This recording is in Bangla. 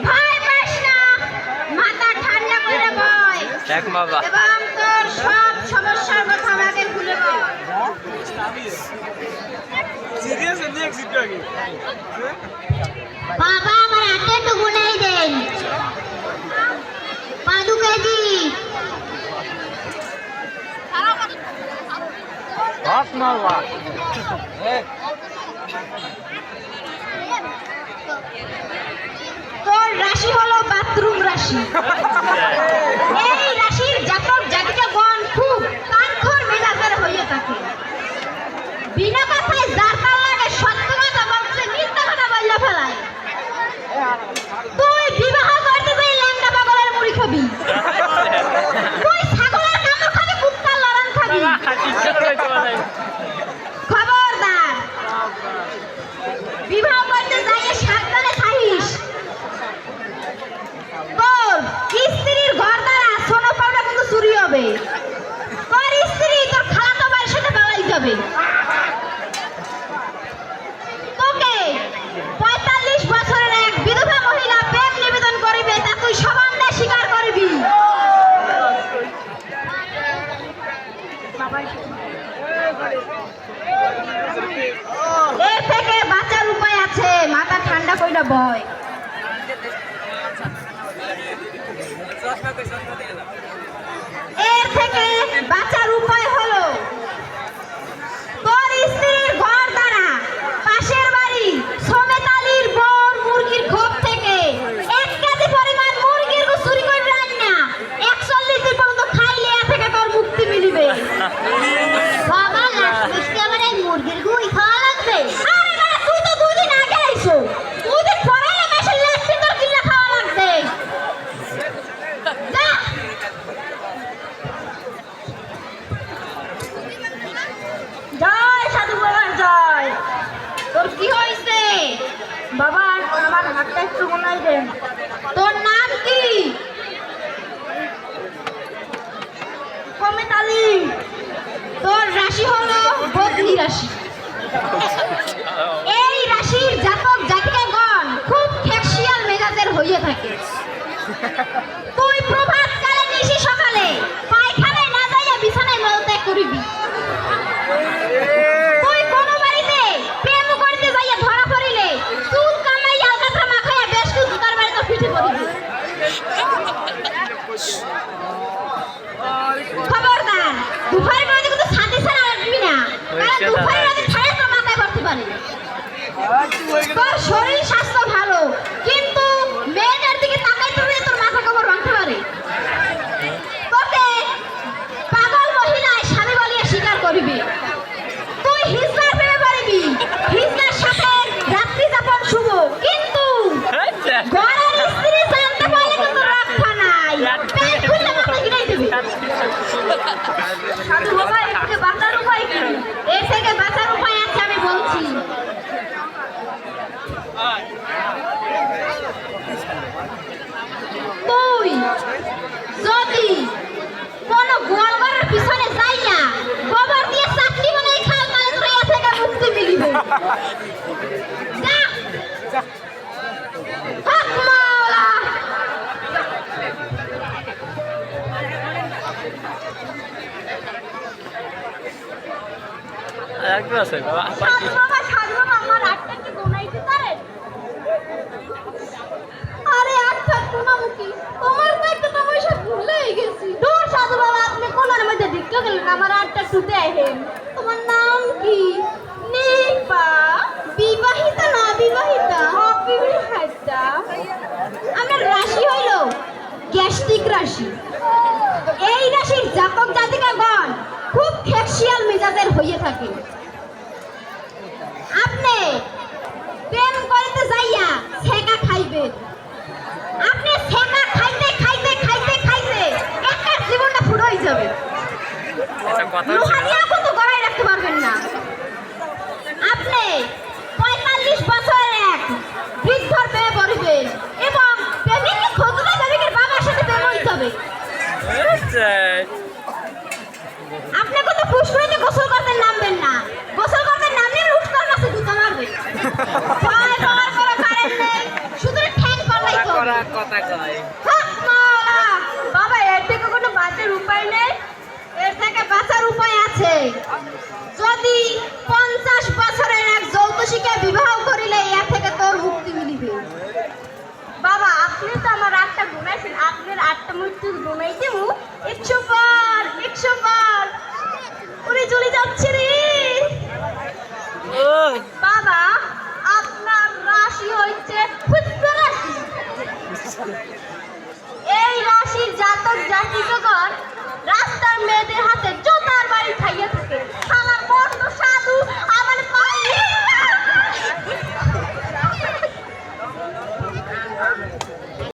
ভয় পাস না, মাথা ঠান্ডা করে বয় দেখ বাবা এবং তোর সব সমস্যার কথা আমাকে খুলে বল। বাবা আমার হাতে একটু গুনাই দেন। 5 কেজি। তোর রাশি হলো বাথরুম রাশি। এই রাশির জাতক জাতিকাগণ খুব কানখোর মেজাজের হয়ে থাকে। বিনা কথায় যার তার লাগে সত্য কথা বলছে, মিথ্যা কথা বললে ফেলায়। তুই বিবাহ করতে যাই ল্যাংড়া পাগলের মুড়ি খাবি, তুই ছাগলের কামড় খাবি, কুত্তার লড়ান খাবি। খবরদার, বিবাহ করতে যাই সাবধানে থাকিস। তোর স্ত্রীর ঘর দ্বারা সোনা পাওনা কিন্তু চুরি হবে। তোর স্ত্রী তোর খালাতো ভাইয়ের সাথে পালাই যাবে। তোকে 45 বছরের এক বিধবা মহিলা প্রেম নিবেদন করিবে, তা তুই সবান্নে স্বীকার করবি। এর থেকে বাঁচার উপায় আছে, মাথা ঠান্ডা কইরা বয়। এর থেকে বাঁচার উপায় হলো তোর স্ত্রীর ঘর দ্বারা পাশের বাড়ি সমেত আলীর বর মুরগির খোপ থেকে 1 কেজি পরিমাণ মুরগির গো চুরি করে রান্না 41 দিন পর্যন্ত খাইলে এ থেকে তোর মুক্তি মিলবে। বাবা লাস্ট মিষ্টি আমার এই মুরগির গুই খাওয়া লাগবে। আরে বাবা তুই তো 2 দিন আগে আইছো, 2 দিন পরে এসে লাস্ট দিন তোর কিল্লা খাওয়া লাগবে। যা জয় সাধু বাবার জয়। তোর কি হয়েছে বাবা? আমার হাতটা একটু গোনাই দেন। তোর নাম কি? সমেত আলী। তোর রাশি হলো বদলি রাশি। এই রাশির জাতক জাতিকাগণ খুব খেকশিয়াল মেজাজের হয়ে থাকে। তুই প্রভাত কালে নিশি সকালে পায়খানায় না যাইয়া বিছানায় মলত্যাগ করিবি। তুই কোন বাড়িতে প্রেম করতে যাইয়া ধরা পড়িলে চুল কামাই আলকাতরা মাখাইয়া বেশ কিছু তার বাড়িতে পিঠে পড়িবি। খবরদার, দুপুরের মধ্যে কিন্তু ছাদে ছাড়া আসবি না, কারণ দুপুরের মধ্যে ছাড়ে তো মাথায় পড়তে পারে। তোর শরীর স্বাস্থ্য ভালো, কিন্তু মেয়েদের দিকে তাকাইতে হলে তোর মাথা কবর ভাঙতে পারে। তোকে পাগল মহিলায় স্বামী বলিয়া স্বীকার করিবি। তুই হিজড়ার প্রেমে পড়িবি, হিজড়ার সাথে রাত্রি যাপন শুভ, কিন্তু ঘরের স্ত্রী জানতে পারলে কিন্তু রক্ষা নাই, পেট খুলে মাথা গিরাই দিবি। সাধু বাবা, এর থেকে বাঁচার উপায় কি? এর থেকে বাঁচার উপায় আছে, আমি বলছি। তুই যদি কোন গোয়াল ঘরের পিছনে যাইয়া গোবর দিয়ে চাটনি বানাই খাও, তাহলে তোর এ থেকে মুক্তি মিলিবে। যা হক মাওলা। একটু আছে বাবা। সাধু বাবা, সাধু বাবা, আমার আটটা কি গোনাইতে পারেন? আরে আচ্ছা তোমামুখী, তোমার তো একটা তমাশা ভুলেই গেছি। দূর সাধু বাবা, আপনি কোনার মধ্যে ঢুকে গেলেন, আমার আটটা টুটে আহেন। তোমার নাম কি? নিপা। বিবাহিতা না অবিবাহিতা? অবিবাহিতা। আমার রাশি হইল গ্যাস্ট্রিক রাশি। এই রাশির জাতক জাতিকাগণ খুব খেকশিয়াল মেজাজের হয়ে থাকে। আপনি প্রেম করতে যাইয়া ছেঁকা খাইবেন। আপনি ছেঁকা খাইতে খাইতে খাইতে খাইতে একটা জীবনটা পুরো হয়ে যাবে। লোহা দিয়ে কিন্তু গড়াই রাখতে পারবেন না। আপনি 45 বছরের এক বৃদ্ধর প্রেমে পড়িবেন এবং প্রেমিককে খোঁজতে প্রেমিকের বাবার সাথে প্রেম হয়ে যাবে। আপনি কিন্তু পুষ্করিণীতে গোসল করতে নামবেন না। কথা কয় হ্যাঁ, মাওলা। বাবা এর থেকে কোনো বাঁচার উপায় নেই, এর থেকে বাঁচার উপায় আছে। যদি